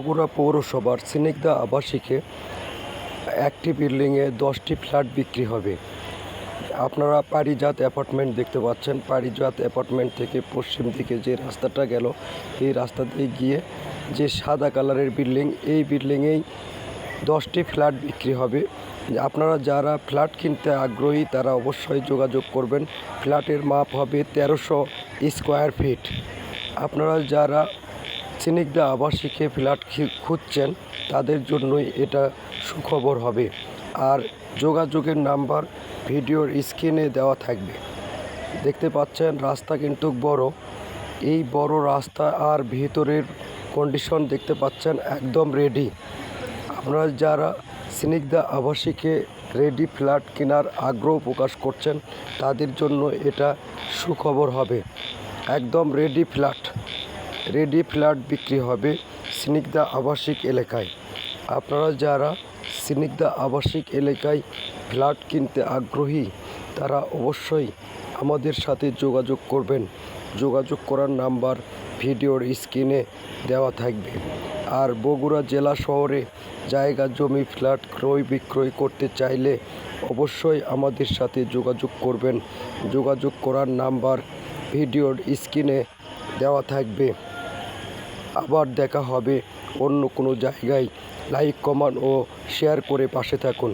বগুড়া পৌরসভার স্নিগ্ধা আবাসিকে একটি বিল্ডিংয়ে 10টি ফ্ল্যাট বিক্রি হবে। আপনারা পারিজাত অ্যাপার্টমেন্ট দেখতে পাচ্ছেন। পারিজাত অ্যাপার্টমেন্ট থেকে পশ্চিম দিকে যে রাস্তাটা গেল, এই রাস্তা দিয়ে গিয়ে যে সাদা কালারের বিল্ডিং, এই বিল্ডিংয়েই 10টি ফ্ল্যাট বিক্রি হবে। আপনারা যারা ফ্ল্যাট কিনতে আগ্রহী তারা অবশ্যই যোগাযোগ করবেন। ফ্ল্যাটের মাপ হবে 1300 স্কোয়ার ফিট। আপনারা যারা স্নিগ্ধা আবাসিকে ফ্ল্যাট খুঁজছেন তাদের জন্যই এটা সুখবর হবে। আর যোগাযোগের নাম্বার ভিডিওর স্ক্রিনে দেওয়া থাকবে। দেখতে পাচ্ছেন রাস্তা কিন্তু বড়, এই বড় রাস্তা আর ভিতরের কন্ডিশন দেখতে পাচ্ছেন একদম রেডি। আপনারা যারা স্নিগ্ধা আবাসিকে রেডি ফ্ল্যাট কেনার আগ্রহ প্রকাশ করছেন তাদের জন্য এটা সুখবর হবে। একদম রেডি ফ্ল্যাট বিক্রি হবে স্নিগ্ধা আবাসিক এলাকায়। আপনারা যারা স্নিগ্ধা আবাসিক এলাকায় ফ্ল্যাট কিনতে আগ্রহী তারা অবশ্যই আমাদের সাথে যোগাযোগ করবেন। যোগাযোগ করার নাম্বার ভিডিওর স্ক্রিনে দেওয়া থাকবে। আর বগুড়া জেলা শহরে জায়গা জমি ফ্ল্যাট ক্রয় বিক্রয় করতে চাইলে অবশ্যই আমাদের সাথে যোগাযোগ করবেন। যোগাযোগ করার নাম্বার ভিডিওর স্ক্রিনে দেওয়া থাকবে। আবার দেখা হবে অন্য কোনো জায়গায়। লাইক, কমেন্ট ও শেয়ার করে পাশে থাকুন।